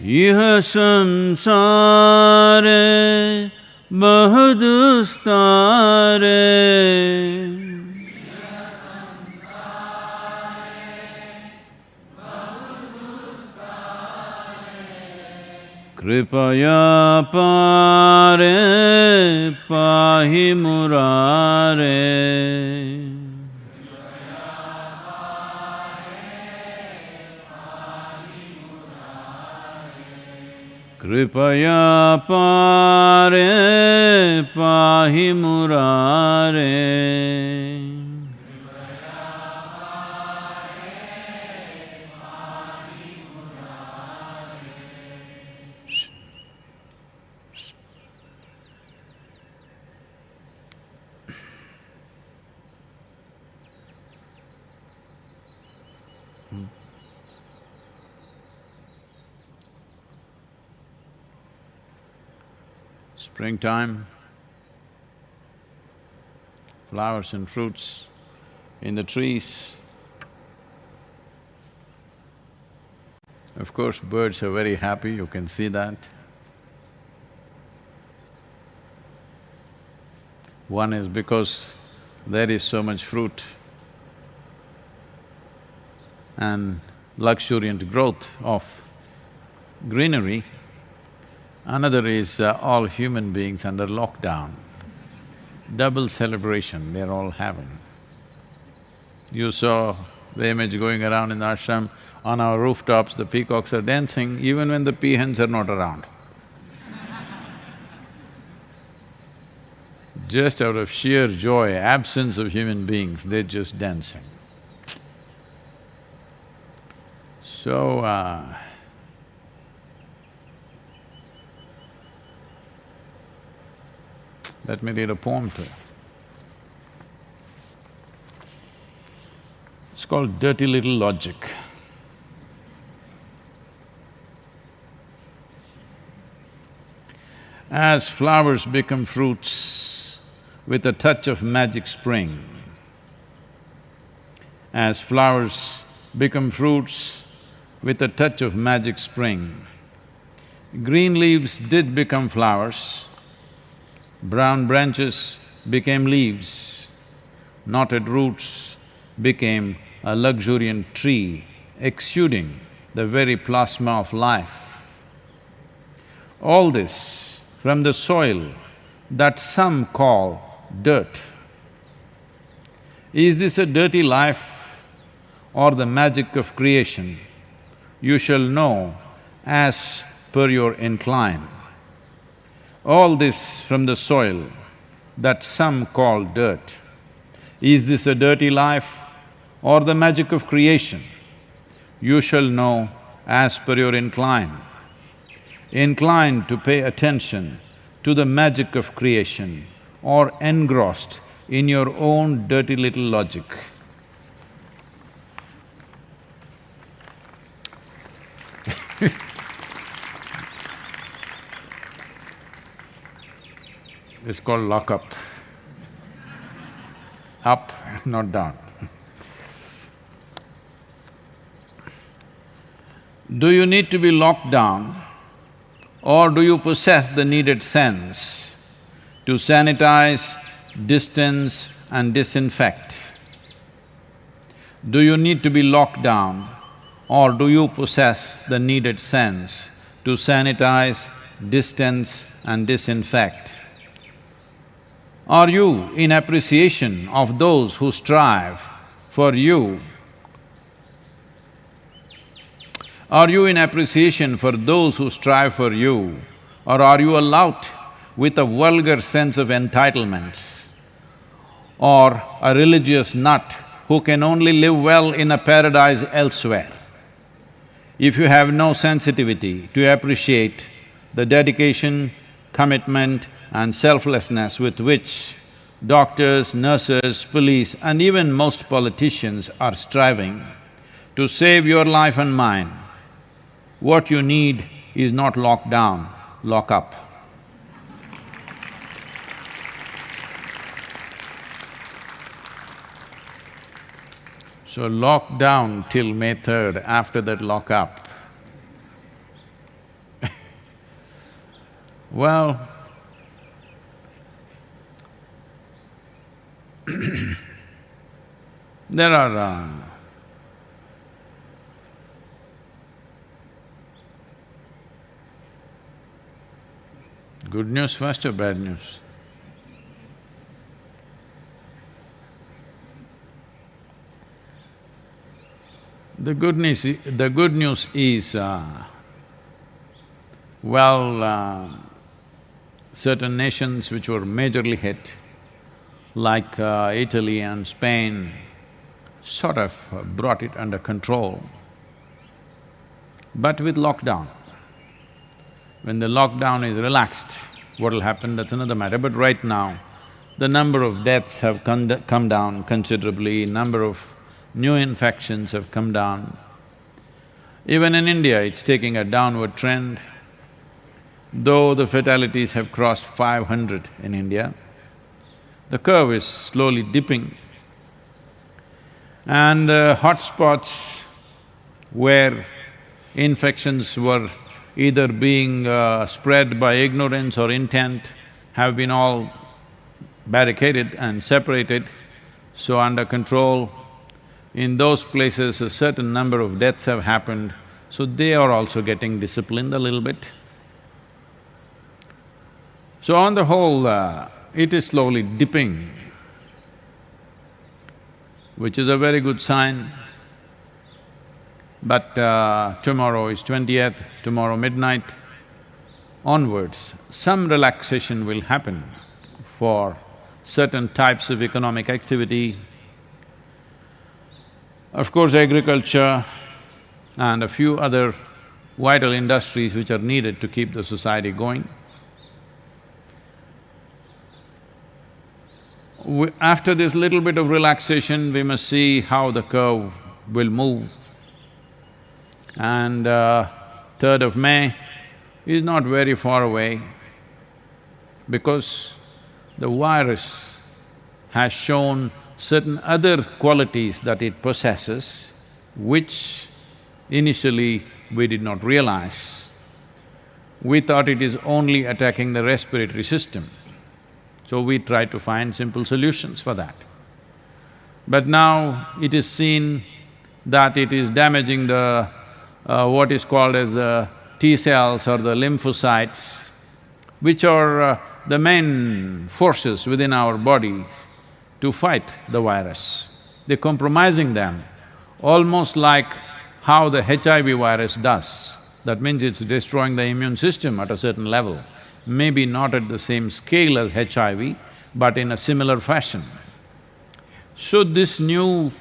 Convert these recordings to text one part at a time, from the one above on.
iha samsare bahudustare kripaya pare pahi murare kripaya pare pahi murare Springtime, flowers and fruits in the trees. Of course, birds are very happy, you can see that. One is because there is so much fruit and luxuriant growth of greenery. Another is all human beings under lockdown. Double celebration they're all having. You saw the image going around in the ashram, on our rooftops the peacocks are dancing even when the peahens are not around. Just out of sheer joy, absence of human beings, they're just dancing. So, let me read a poem to you. It's called Dirty Little Logic. As flowers become fruits with a touch of magic spring, as flowers become fruits with a touch of magic spring, green leaves did become flowers, brown branches became leaves, knotted roots became a luxuriant tree exuding the very plasma of life. All this from the soil that some call dirt. Is this a dirty life or the magic of creation? You shall know as per your incline. All this from the soil that some call dirt. Is this a dirty life or the magic of creation? You shall know as per your incline. Incline to pay attention to the magic of creation or engrossed in your own dirty little logic. It's called lock-up. Up, not down. Do you need to be locked down or do you possess the needed sense to sanitize, distance and disinfect? Do you need to be locked down or do you possess the needed sense to sanitize, distance and disinfect? Are you in appreciation of those who strive for you? Are you in appreciation for those who strive for you? Or are you a lout with a vulgar sense of entitlements? Or a religious nut who can only live well in a paradise elsewhere? If you have no sensitivity to appreciate the dedication, commitment and selflessness with which doctors, nurses, police and even most politicians are striving to save your life and mine, what you need is not lock down, lock up. So lock down till May 3rd, after that lock up. Well, there are good news first or bad news? The good news is, certain nations which were majorly hit, like Italy and Spain, sort of brought it under control, but with lockdown. When the lockdown is relaxed, what'll happen, that's another matter. But right now, the number of deaths have come down considerably, number of new infections have come down. Even in India, it's taking a downward trend. Though the fatalities have crossed 500 in India, the curve is slowly dipping. And the hotspots where infections were either being spread by ignorance or intent have been all barricaded and separated, so under control. In those places, a certain number of deaths have happened, so they are also getting disciplined a little bit. So on the whole, it is slowly dipping, which is a very good sign. But tomorrow is 20th, tomorrow midnight onwards, some relaxation will happen for certain types of economic activity. Of course, agriculture and a few other vital industries which are needed to keep the society going. After this little bit of relaxation, we must see how the curve will move. And 3rd of May is not very far away, because the virus has shown certain other qualities that it possesses, which initially we did not realize. We thought it is only attacking the respiratory system, so we tried to find simple solutions for that. But now it is seen that it is damaging the what is called as T cells or the lymphocytes, which are the main forces within our bodies to fight the virus. They're compromising them, almost like how the HIV virus does. That means it's destroying the immune system at a certain level, maybe not at the same scale as HIV, but in a similar fashion. So this new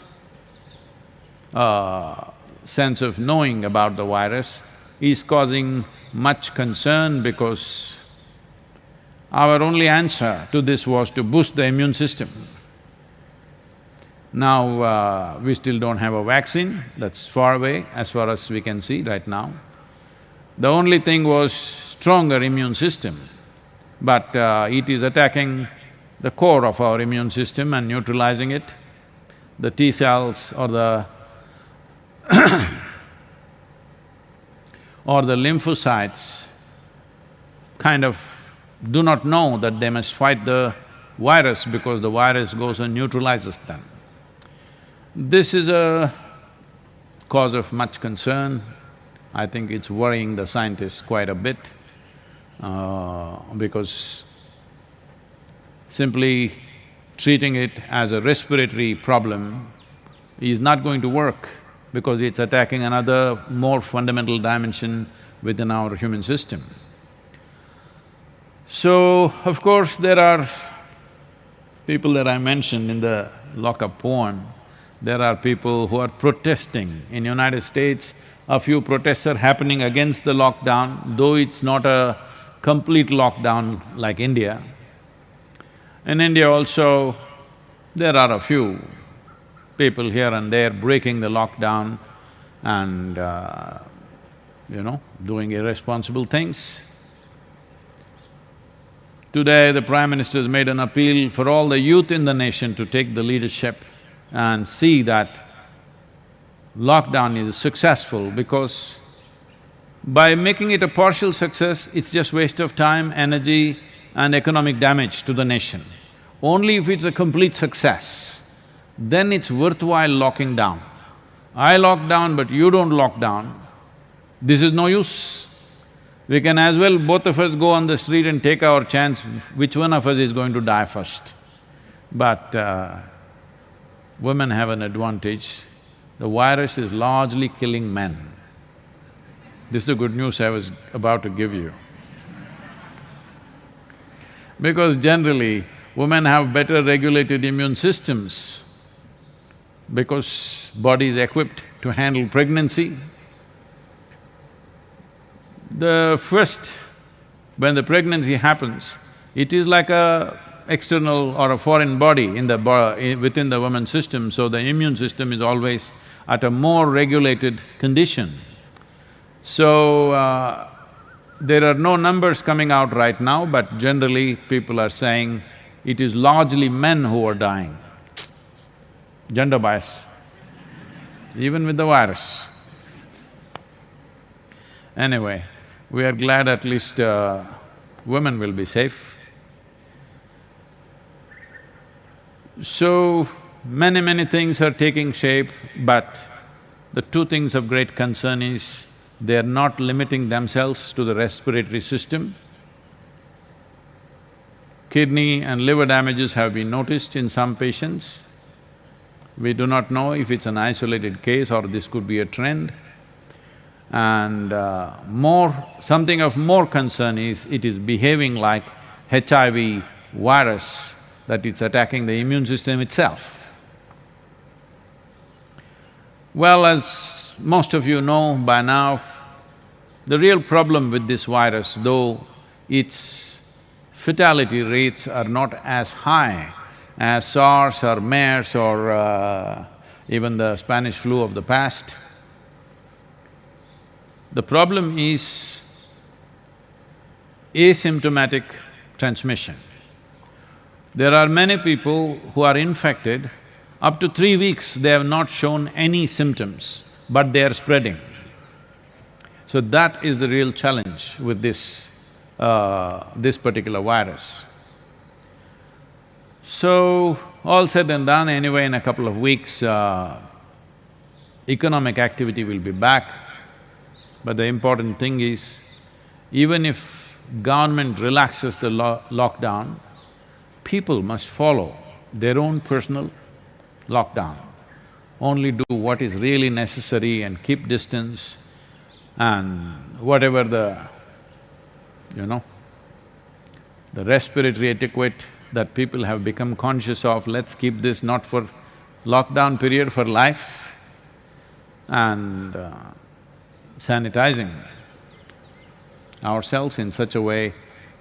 sense of knowing about the virus is causing much concern, because our only answer to this was to boost the immune system. Now, we still don't have a vaccine, that's far away as far as we can see right now. The only thing was stronger immune system, but it is attacking the core of our immune system and neutralizing it. The T cells or the or the lymphocytes kind of do not know that they must fight the virus, because the virus goes and neutralizes them. This is a cause of much concern. I think it's worrying the scientists quite a bit, because simply treating it as a respiratory problem is not going to work, because it's attacking another more fundamental dimension within our human system. So, of course, there are people that I mentioned in the lock-up poem. There are people who are protesting. In United States, a few protests are happening against the lockdown, though it's not a complete lockdown like India. In India also, there are a few people here and there breaking the lockdown and, doing irresponsible things. Today, the Prime Minister has made an appeal for all the youth in the nation to take the leadership and see that lockdown is successful, because By making it a partial success, it's just waste of time, energy and economic damage to the nation. Only if it's a complete success, then it's worthwhile locking down. I lock down but you don't lock down, this is no use. We can as well, both of us go on the street and take our chance which one of us is going to die first. But women have an advantage. The virus is largely killing men. This is the good news I was about to give you. Because generally, women have better regulated immune systems because body is equipped to handle pregnancy. When the pregnancy happens, it is like a external or a foreign body within the woman's system, so the immune system is always at a more regulated condition. So, there are no numbers coming out right now, but generally people are saying it is largely men who are dying. Gender bias, even with the virus. Anyway, we are glad at least women will be safe. So, many things are taking shape, but the two things of great concern is they are not limiting themselves to the respiratory system. Kidney and liver damages have been noticed in some patients. We do not know if it's an isolated case or this could be a trend. And something of more concern is it is behaving like HIV virus, that it's attacking the immune system itself. Well, as most of you know by now, the real problem with this virus, though its fatality rates are not as high as SARS or MERS or even the Spanish flu of the past, the problem is asymptomatic transmission. There are many people who are infected, up to 3 weeks they have not shown any symptoms, but they are spreading. So that is the real challenge with this particular virus. So, all said and done, anyway in a couple of weeks, economic activity will be back. But the important thing is, even if government relaxes the lockdown, people must follow their own personal lockdown. Only do what is really necessary and keep distance, and whatever the respiratory etiquette that people have become conscious of, let's keep this not for lockdown period, for life, and sanitizing ourselves in such a way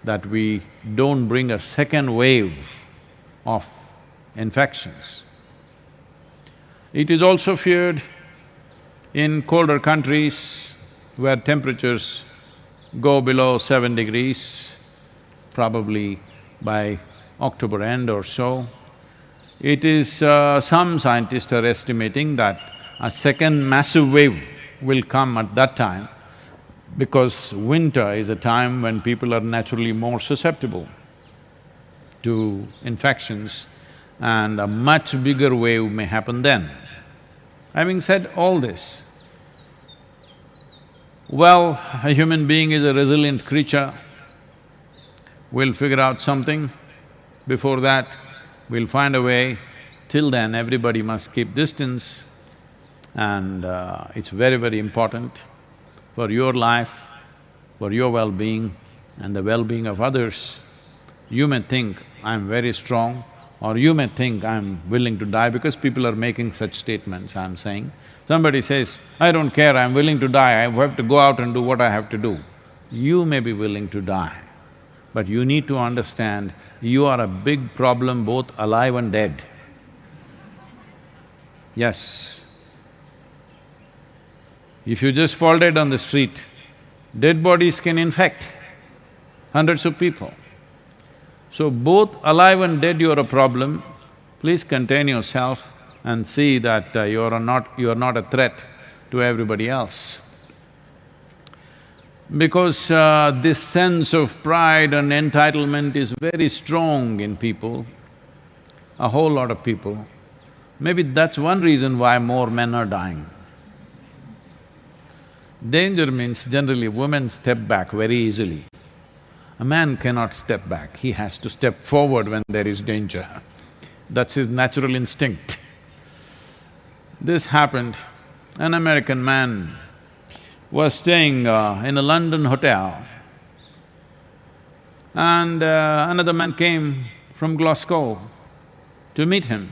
that we don't bring a second wave of infections. It is also feared in colder countries where temperatures go below 7 degrees, probably by October end or so. It is… some scientists are estimating that a second massive wave will come at that time, because winter is a time when people are naturally more susceptible to infections, and a much bigger wave may happen then. Having said all this, well, a human being is a resilient creature. We'll figure out something. Before that, we'll find a way. Till then, everybody must keep distance, and it's very important for your life, for your well-being and the well-being of others. You may think, I'm very strong, or you may think, I'm willing to die, because people are making such statements, I'm saying. Somebody says, I don't care, I'm willing to die, I have to go out and do what I have to do. You may be willing to die, but you need to understand you are a big problem, both alive and dead. Yes. If you just fall dead on the street, dead bodies can infect hundreds of people. So both alive and dead you are a problem. Please contain yourself and see that you are not a threat to everybody else. Because this sense of pride and entitlement is very strong in people, a whole lot of people. Maybe that's one reason why more men are dying. Danger means generally women step back very easily. A man cannot step back, he has to step forward when there is danger. That's his natural instinct. This happened, an American man was staying in a London hotel and another man came from Glasgow to meet him.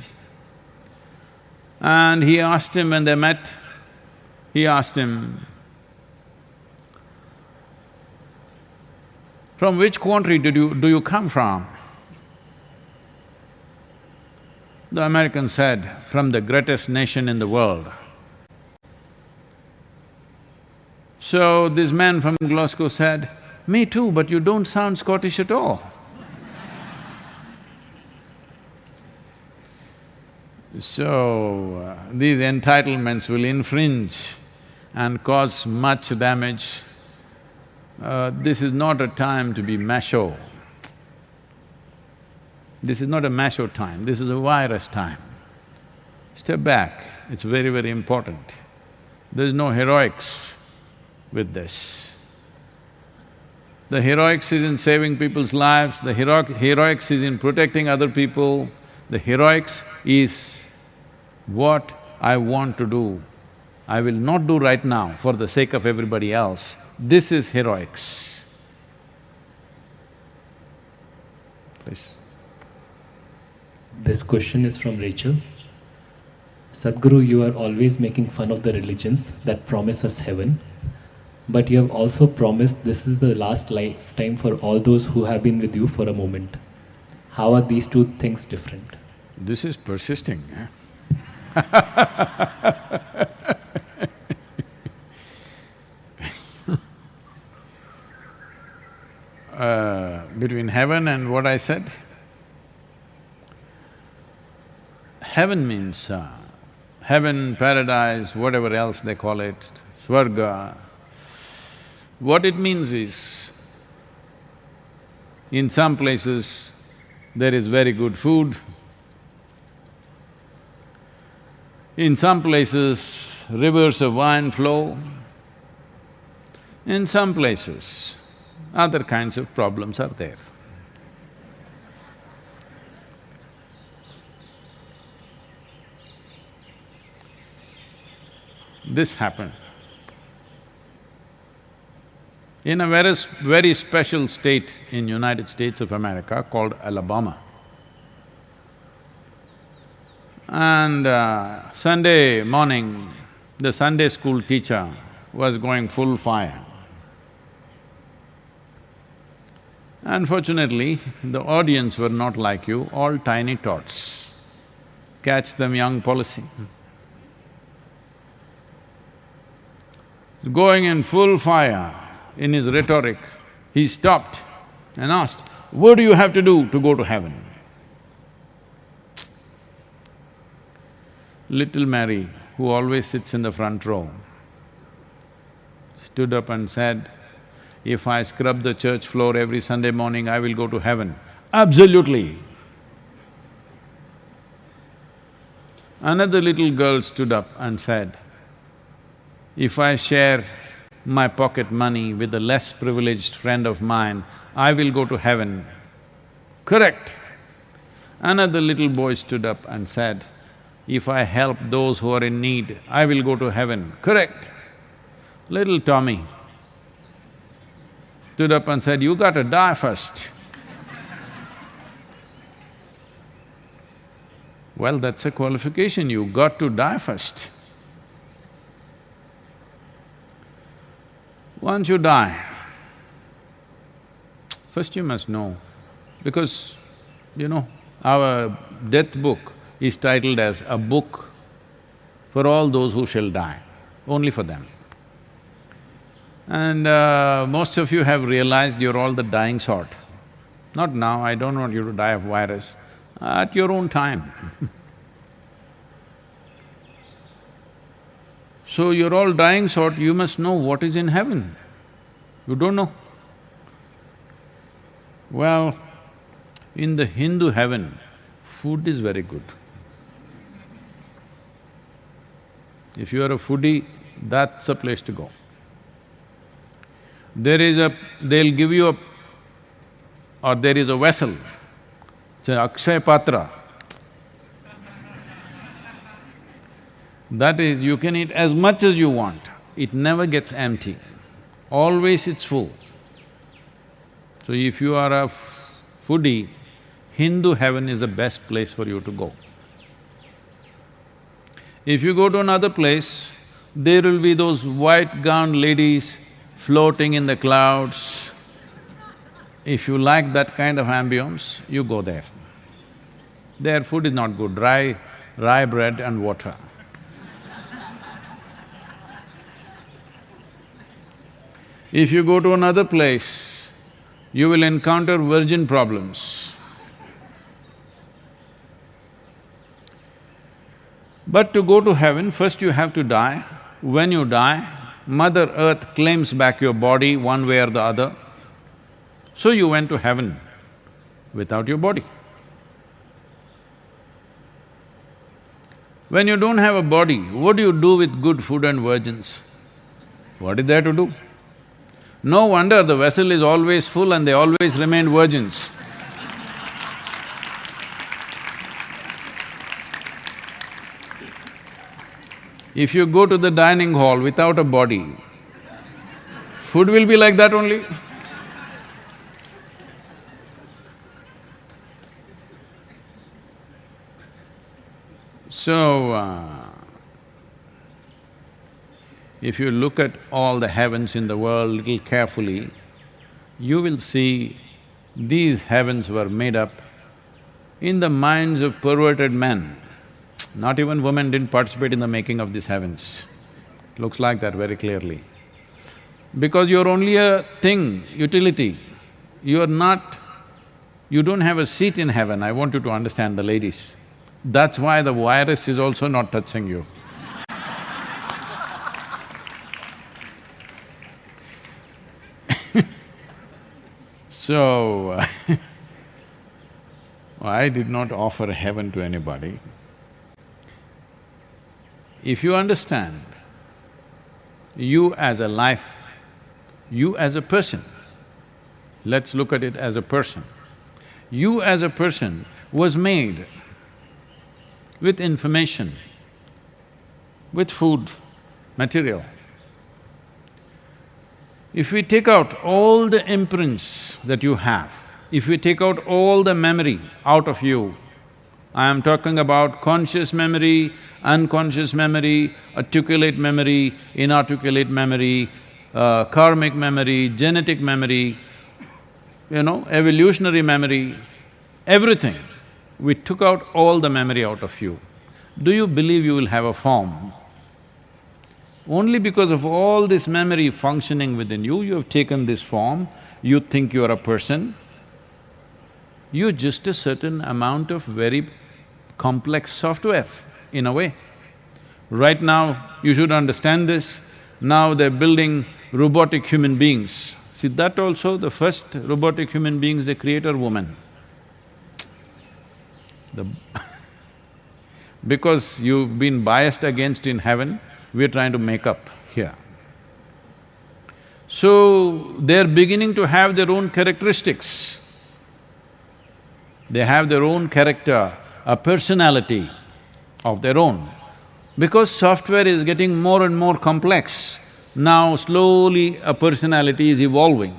And he asked him, when they met, he asked him, "From which country do you come from?" The American said, "From the greatest nation in the world." So this man from Glasgow said, "Me too, but you don't sound Scottish at all." So, these entitlements will infringe and cause much damage. This is not a time to be macho. This is not a macho time, this is a virus time. Step back, it's very, very important. There is no heroics with this. The heroics is in saving people's lives, the heroics is in protecting other people, the heroics is what I want to do. I will not do right now for the sake of everybody else. This is heroics. Please. This question is from Rachel. Sadhguru, you are always making fun of the religions that promise us heaven, but you have also promised this is the last lifetime for all those who have been with you for a moment. How are these two things different? This is persisting, eh? Between heaven and what I said? Heaven means heaven, paradise, whatever else they call it, Swarga. What it means is, in some places there is very good food, in some places rivers of wine flow, in some places other kinds of problems are there. This happened in a very special state in United States of America called Alabama. And Sunday morning, the Sunday school teacher was going full fire. Unfortunately, the audience were not like you, all tiny tots. Catch them young policy. Going in full fire in his rhetoric, he stopped and asked, "What do you have to do to go to heaven?" Little Mary, who always sits in the front row, stood up and said, "If I scrub the church floor every Sunday morning, I will go to heaven." Absolutely. Another little girl stood up and said, "If I share my pocket money with a less privileged friend of mine, I will go to heaven." Correct. Another little boy stood up and said, "If I help those who are in need, I will go to heaven." Correct. Little Tommy stood up and said, "You gotta die first." Well, that's a qualification, you got to die first. Once you die, first you must know, because, you know, our death book is titled as a book for all those who shall die, only for them. And most of you have realized you're all the dying sort. Not now, I don't want you to die of virus, at your own time. So you're all dying sort, you must know what is in heaven. You don't know? Well, in the Hindu heaven, food is very good. If you are a foodie, that's the place to go. They'll give you there is a vessel, it's an Akshay Patra. That is, you can eat as much as you want, it never gets empty, always it's full. So if you are a foodie, Hindu heaven is the best place for you to go. If you go to another place, there will be those white-gowned ladies floating in the clouds. If you like that kind of ambience, you go there. Their food is not good, rye bread and water. If you go to another place, you will encounter virgin problems. But to go to heaven, first you have to die. When you die, Mother Earth claims back your body one way or the other. So you went to heaven without your body. When you don't have a body, what do you do with good food and virgins? What is there to do? No wonder the vessel is always full and they always remain virgins. If you go to the dining hall without a body, food will be like that only. So, if you look at all the heavens in the world little carefully, you will see these heavens were made up in the minds of perverted men. Not even women didn't participate in the making of these heavens. Looks like that very clearly. Because you're only a thing, utility. You don't have a seat in heaven, I want you to understand, the ladies. That's why the virus is also not touching you. So, I did not offer heaven to anybody. If you understand, you as a life, you as a person, let's look at it as a person. You as a person was made with information, with food, material. If we take out all the imprints that you have, if we take out all the memory out of you, I am talking about conscious memory, unconscious memory, articulate memory, inarticulate memory, karmic memory, genetic memory, evolutionary memory, everything. We took out all the memory out of you. Do you believe you will have a form? Only because of all this memory functioning within you, you have taken this form, you think you are a person. You're just a certain amount of very complex software, in a way. Right now, you should understand this, now they're building robotic human beings. See, that also, the first robotic human beings they create are women. Because you've been biased against in heaven, we're trying to make up here. So, they're beginning to have their own characteristics. They have their own character, a personality of their own. Because software is getting more and more complex, now slowly a personality is evolving.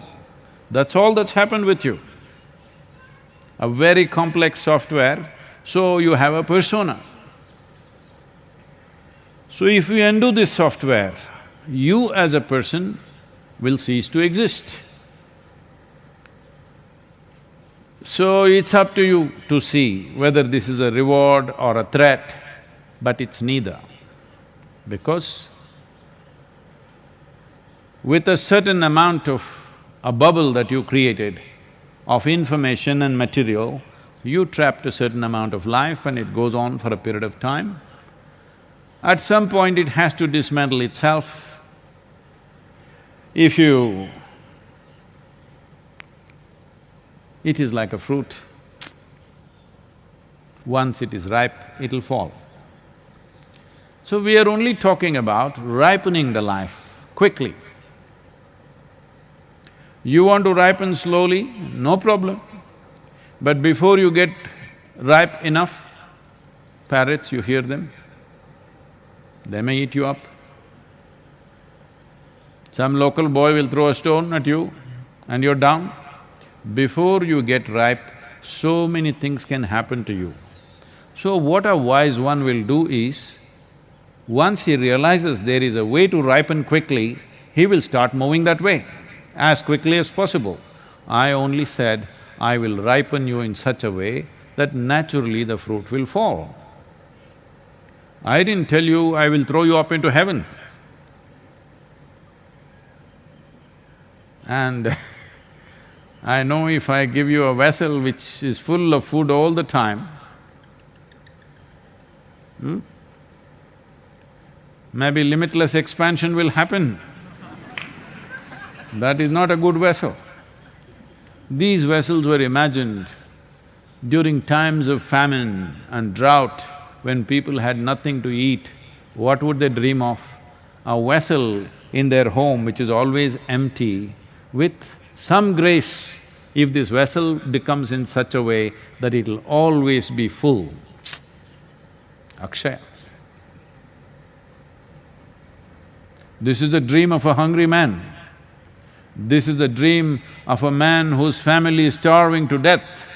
That's all that's happened with you. A very complex software, so you have a persona. So if we undo this software, you as a person will cease to exist. So it's up to you to see whether this is a reward or a threat, but it's neither. Because with a certain amount of a bubble that you created of information and material, you trapped a certain amount of life and it goes on for a period of time. At some point it has to dismantle itself. If you It is like a fruit. Once it is ripe, it'll fall. So we are only talking about ripening the life quickly. You want to ripen slowly, no problem. But before you get ripe enough, parrots, you hear them, they may eat you up. Some local boy will throw a stone at you and you're down. Before you get ripe, so many things can happen to you. So what a wise one will do is, once he realizes there is a way to ripen quickly, he will start moving that way as quickly as possible. I only said, I will ripen you in such a way that naturally the fruit will fall. I didn't tell you I will throw you up into heaven. And I know if I give you a vessel which is full of food all the time, maybe limitless expansion will happen. That is not a good vessel. These vessels were imagined during times of famine and drought, when people had nothing to eat. What would they dream of? A vessel in their home which is always empty, with some grace, if this vessel becomes in such a way that it'll always be full. Akshaya. This is the dream of a hungry man. This is the dream of a man whose family is starving to death.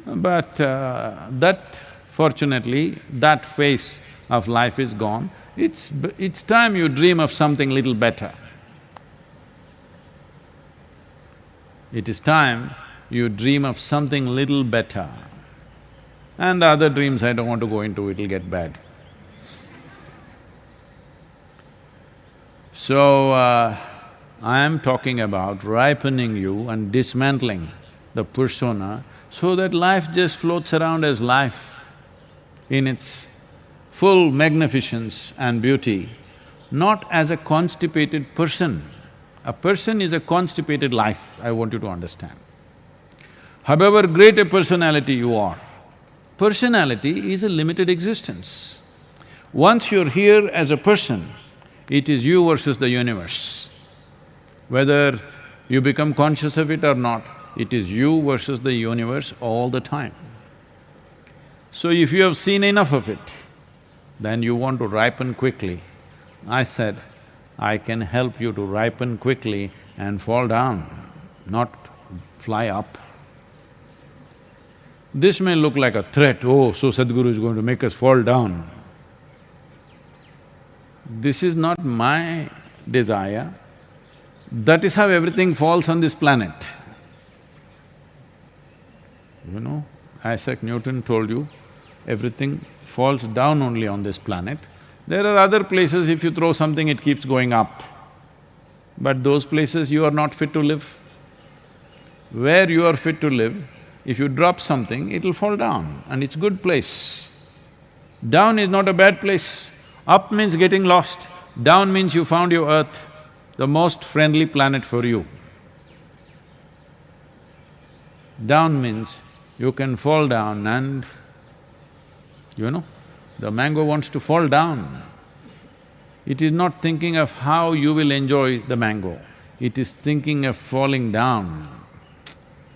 But fortunately, that phase of life is gone. It's time you dream of something little better. It is time you dream of something little better. And the other dreams I don't want to go into, it'll get bad. So, I am talking about ripening you and dismantling the persona so that life just floats around as life in its full magnificence and beauty, not as a constipated person. A person is a constipated life, I want you to understand. However great a personality you are, personality is a limited existence. Once you're here as a person, it is you versus the universe. Whether you become conscious of it or not, it is you versus the universe all the time. So if you have seen enough of it, then you want to ripen quickly. I said, I can help you to ripen quickly and fall down, not fly up. This may look like a threat, oh, so Sadhguru is going to make us fall down. This is not my desire. That is how everything falls on this planet. You know, Isaac Newton told you, everything falls down only on this planet. There are other places, if you throw something, it keeps going up. But those places you are not fit to live. Where you are fit to live, if you drop something, it'll fall down and it's good place. Down is not a bad place. Up means getting lost, down means you found your earth, the most friendly planet for you. Down means you can fall down and, you know, the mango wants to fall down. It is not thinking of how you will enjoy the mango, it is thinking of falling down.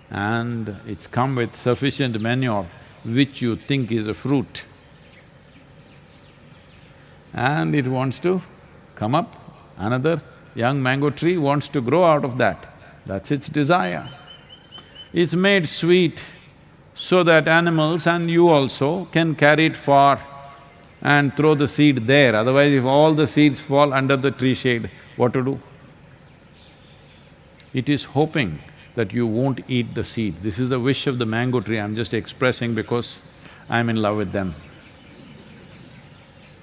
And it's come with sufficient manure which you think is a fruit. And it wants to come up, another young mango tree wants to grow out of that, that's its desire. It's made sweet so that animals and you also can carry it far and throw the seed there, otherwise if all the seeds fall under the tree shade, what to do? It is hoping that you won't eat the seed. This is the wish of the mango tree, I'm just expressing because I'm in love with them.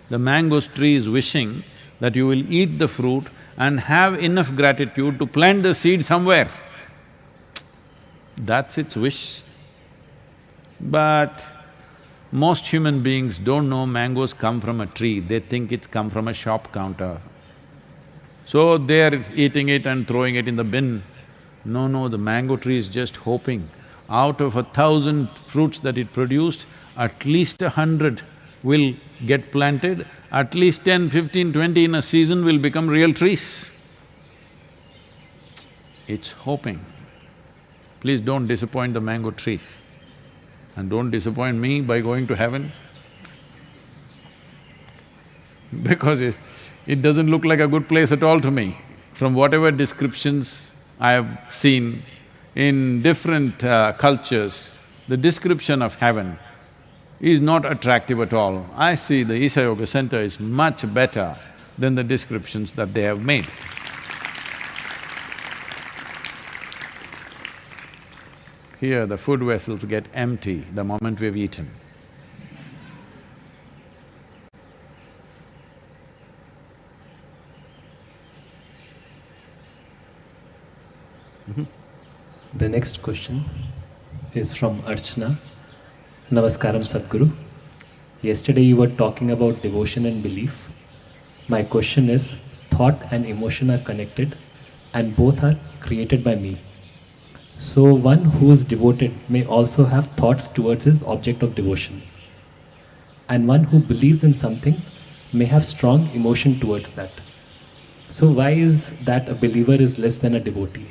The mango tree is wishing that you will eat the fruit and have enough gratitude to plant the seed somewhere. That's its wish. But most human beings don't know mangoes come from a tree, they think it's come from a shop counter. So they're eating it and throwing it in the bin. No, no, the mango tree is just hoping. Out of 1,000 fruits that it produced, at least 100 will get planted, at least 10, 15, 20 in a season will become real trees. It's hoping. Please don't disappoint the mango trees. And don't disappoint me by going to heaven. Because it doesn't look like a good place at all to me. From whatever descriptions I have seen in different cultures, the description of heaven is not attractive at all. I see the Isha Yoga Center is much better than the descriptions that they have made. Here the food vessels get empty the moment we've eaten. The next question is from Archana. Namaskaram Sadhguru. Yesterday you were talking about devotion and belief. My question is, thought and emotion are connected and both are created by me. So one who is devoted may also have thoughts towards his object of devotion. And one who believes in something may have strong emotion towards that. So why is that a believer is less than a devotee?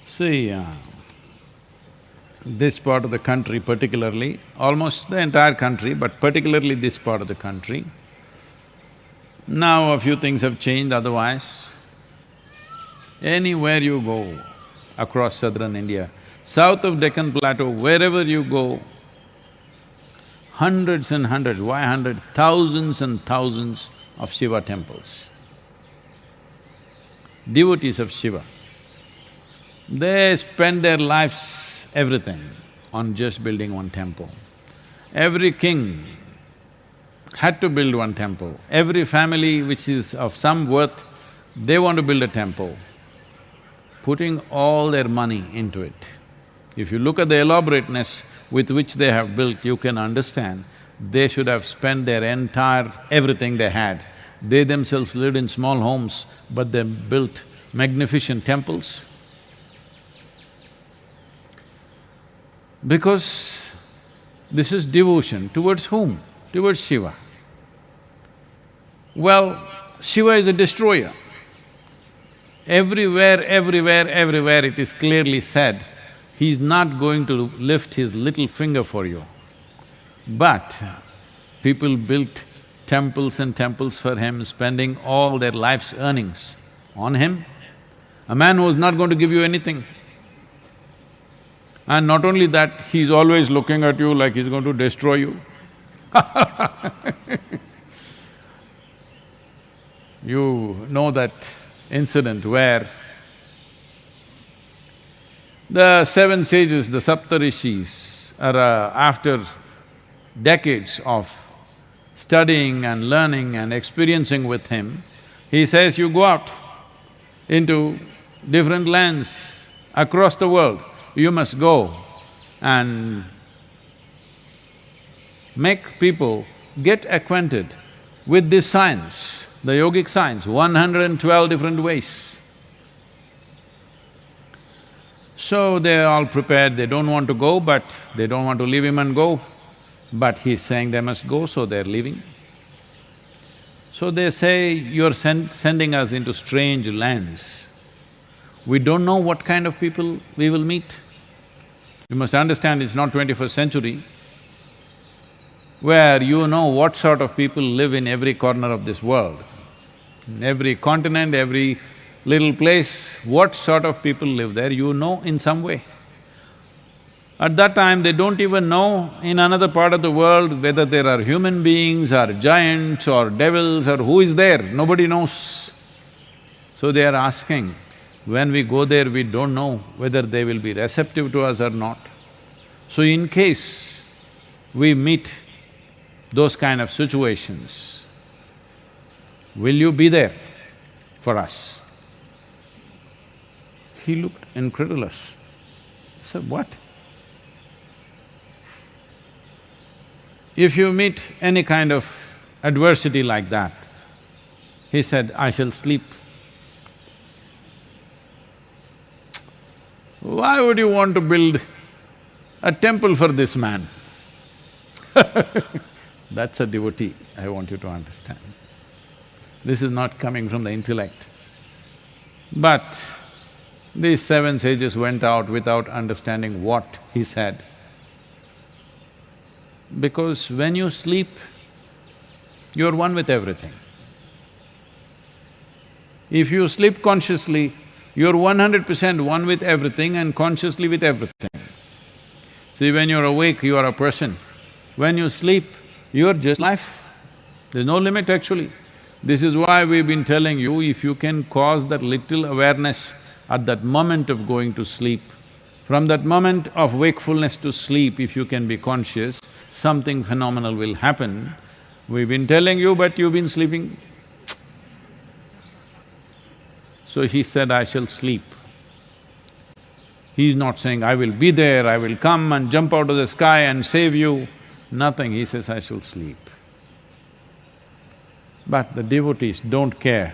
See, this part of the country particularly, almost the entire country, but particularly this part of the country, now a few things have changed, otherwise, anywhere you go across southern India, south of Deccan Plateau, wherever you go, hundreds and hundreds, why hundred? Thousands and thousands of Shiva temples. Devotees of Shiva. They spend their lives, everything, on just building one temple. Every king had to build one temple. Every family which is of some worth, they want to build a temple, putting all their money into it. If you look at the elaborateness with which they have built, you can understand they should have spent their entire everything they had. They themselves lived in small homes, but they built magnificent temples. Because this is devotion towards whom? Towards Shiva. Well, Shiva is a destroyer. Everywhere, everywhere, everywhere it is clearly said, he is not going to lift his little finger for you. But people built temples and temples for him, spending all their life's earnings on him. A man who is not going to give you anything. And not only that, he's always looking at you like he's going to destroy you. You know that incident where the seven sages, the Saptarishis, are after decades of studying and learning and experiencing with him, he says, you go out into different lands across the world, you must go and make people get acquainted with this science, the yogic science, 112 different ways. So they're all prepared, they don't want to go, but they don't want to leave him and go. But he's saying they must go, so they're leaving. So they say, you're sending us into strange lands. We don't know what kind of people we will meet. You must understand it's not 21st century, where you know what sort of people live in every corner of this world. In every continent, every little place, what sort of people live there, you know in some way. At that time, they don't even know in another part of the world whether there are human beings or giants or devils or who is there, nobody knows. So they are asking, when we go there, we don't know whether they will be receptive to us or not. So in case we meet those kind of situations, will you be there for us? He looked incredulous. He said, what? if you meet any kind of adversity like that, he said, I shall sleep. Why would you want to build a temple for this man? That's a devotee, I want you to understand. This is not coming from the intellect. But these seven sages went out without understanding what he said. Because when you sleep, you're one with everything. If you sleep consciously, you're 100% one with everything and consciously with everything. See, when you're awake, you are a person. When you sleep, you're just life. There's no limit actually. This is why we've been telling you, if you can cause that little awareness at that moment of going to sleep, from that moment of wakefulness to sleep, if you can be conscious, something phenomenal will happen. We've been telling you, but you've been sleeping. So he said, I shall sleep. He's not saying, I will be there, I will come and jump out of the sky and save you. Nothing, he says, I shall sleep. But the devotees don't care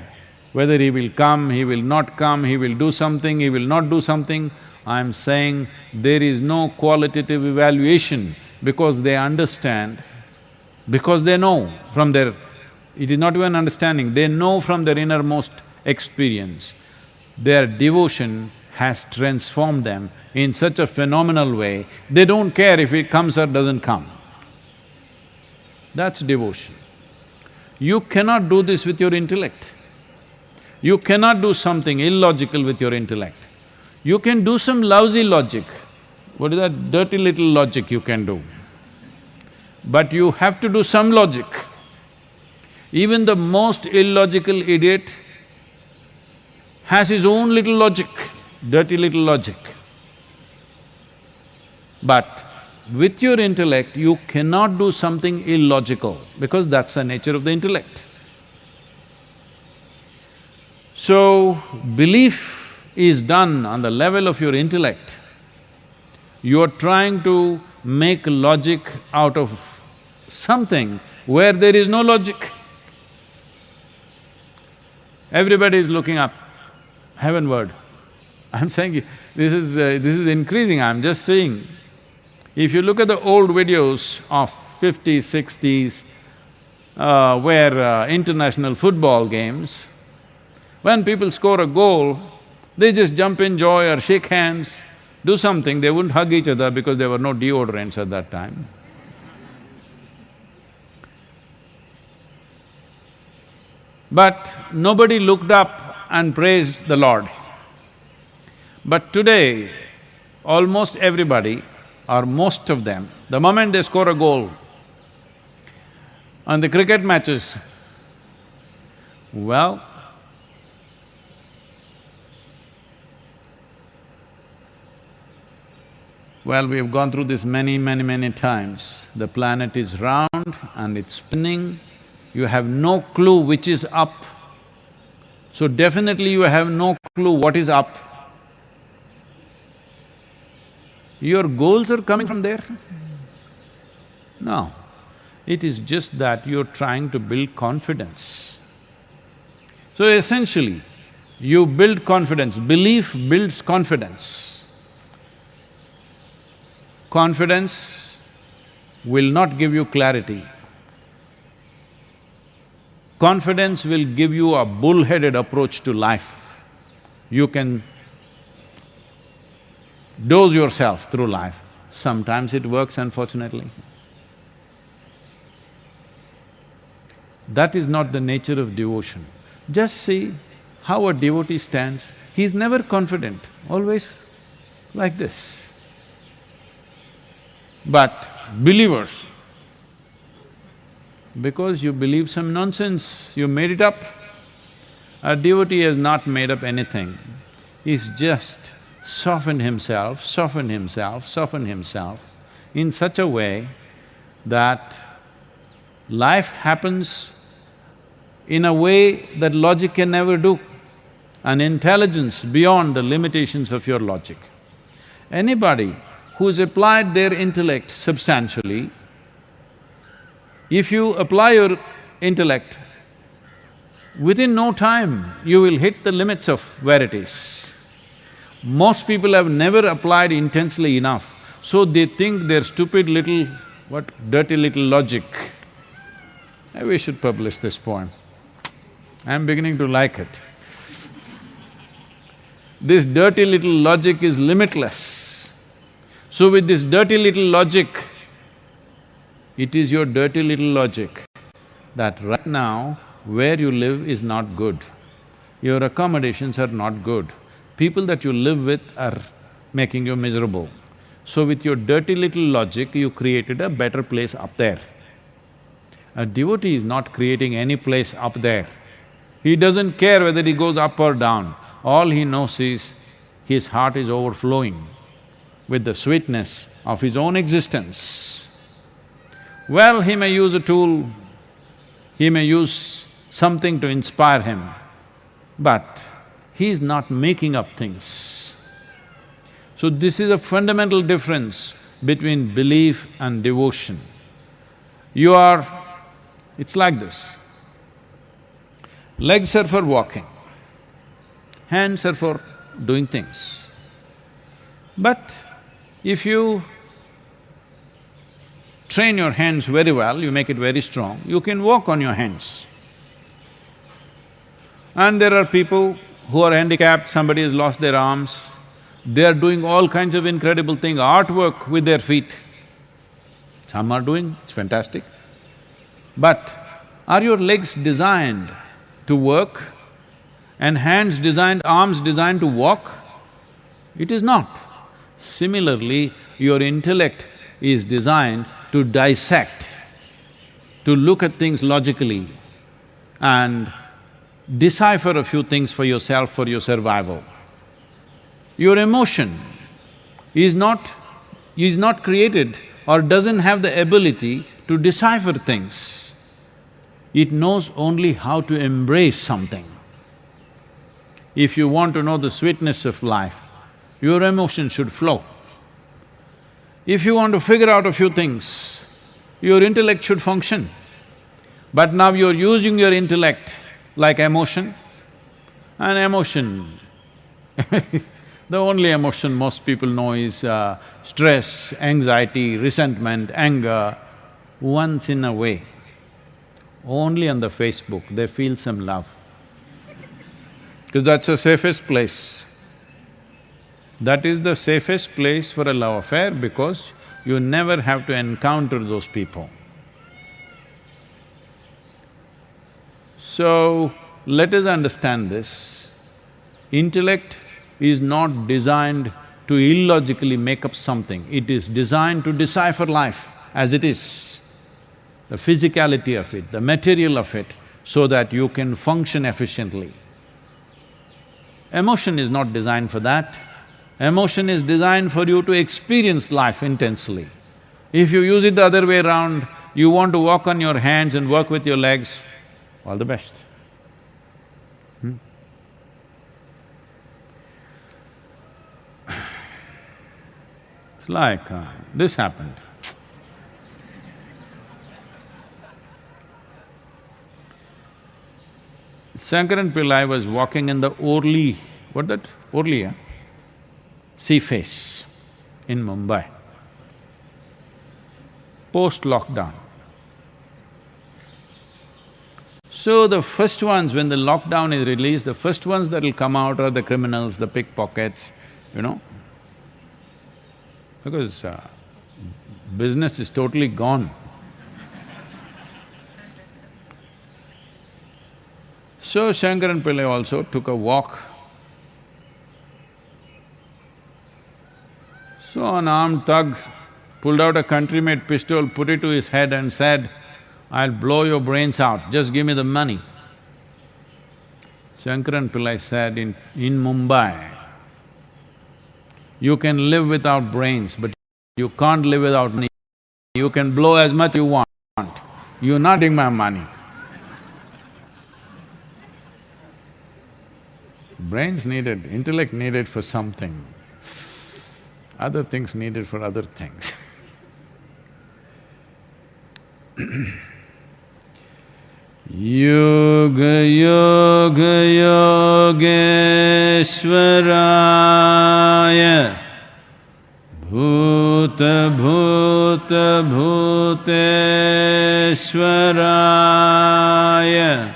whether he will come, he will not come, he will do something, he will not do something. I'm saying there is no qualitative evaluation because they understand, because they know from their… it is not even understanding, they know from their innermost experience. Their devotion has transformed them in such a phenomenal way, they don't care if it comes or doesn't come. That's devotion. You cannot do this with your intellect. You cannot do something illogical with your intellect. You can do some lousy logic. What is that dirty little logic you can do? But you have to do some logic. Even the most illogical idiot has his own little logic, dirty little logic. But with your intellect, you cannot do something illogical because that's the nature of the intellect. So, belief is done on the level of your intellect. You are trying to make logic out of something where there is no logic. Everybody is looking up, heavenward. I'm saying this is increasing, I'm just saying. If you look at the old videos of 50s, 60s, where international football games, when people score a goal, they just jump in joy or shake hands, do something, they wouldn't hug each other because there were no deodorants at that time. But nobody looked up and praised the Lord. But today, almost everybody, or most of them, the moment they score a goal on the cricket matches, well, we've gone through this many times. The planet is round and it's spinning, you have no clue which is up. So definitely you have no clue what is up. Your goals are coming from there? No, it is just that you're trying to build confidence. So essentially, you build confidence, belief builds confidence. Confidence will not give you clarity. Confidence will give you a bull-headed approach to life. You can dose yourself through life. Sometimes it works, unfortunately. That is not the nature of devotion. Just see how a devotee stands, he's never confident, always like this. But believers, because you believe some nonsense, you made it up. A devotee has not made up anything, he's just softened himself in such a way that life happens in a way that logic can never do, an intelligence beyond the limitations of your logic. Anybody who's applied their intellect substantially If you apply your intellect, within no time you will hit the limits of where it is. Most people have never applied intensely enough, so they think their stupid little, dirty little logic. Maybe we should publish this poem. I'm beginning to like it. This dirty little logic is limitless. So with this dirty little logic, it is your dirty little logic that right now where you live is not good. Your accommodations are not good. People that you live with are making you miserable. So with your dirty little logic, you created a better place up there. A devotee is not creating any place up there. He doesn't care whether he goes up or down. All he knows is his heart is overflowing with the sweetness of his own existence. Well, he may use a tool, he may use something to inspire him, but he is not making up things. So this is a fundamental difference between belief and devotion. It's like this. Legs are for walking, hands are for doing things. But if you train your hands very well, you make it very strong, you can walk on your hands. And there are people who are handicapped, somebody has lost their arms, they are doing all kinds of incredible things, artwork with their feet. Some are doing, it's fantastic. But are your legs designed to work and hands designed, arms designed to walk? It is not. Similarly, your intellect is designed to dissect, to look at things logically and decipher a few things for yourself, for your survival. Your emotion is not created or doesn't have the ability to decipher things. It knows only how to embrace something. If you want to know the sweetness of life, your emotion should flow. If you want to figure out a few things, your intellect should function. But now you're using your intellect like emotion, and emotion the only emotion most people know is stress, anxiety, resentment, anger. Once in a way, only on the Facebook they feel some love, because that's the safest place. That is the safest place for a love affair because you never have to encounter those people. So, let us understand this. Intellect is not designed to illogically make up something, it is designed to decipher life as it is, the physicality of it, the material of it, so that you can function efficiently. Emotion is not designed for that. Emotion is designed for you to experience life intensely. If you use it the other way around, you want to walk on your hands and work with your legs, all the best. It's like, this happened. Shankaran Pillai was walking in the Orly, what that? Orly, yeah? Sea face in Mumbai, post-lockdown. So the first ones, when the lockdown is released, the first ones that'll come out are the criminals, the pickpockets, you know, because business is totally gone. So Shankaran Pillai also took a walk. So an armed thug pulled out a country-made pistol, put it to his head and said, "I'll blow your brains out, just give me the money." Shankaran Pillai said, in Mumbai, you can live without brains, but you can't live without money. You can blow as much you want, you're not taking my money. Brains needed, intellect needed for something, other things needed for other things. Yoga Yoga Yogeshwaraya Bhuta Bhuta Bhuteshwaraya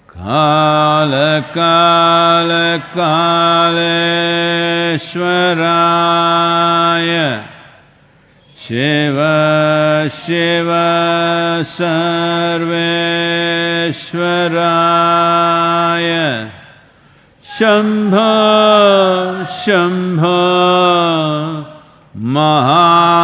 Kala Kala Kaleshwaraya Shiva Shiva Sarveshwaraya Shambho Shambho Maha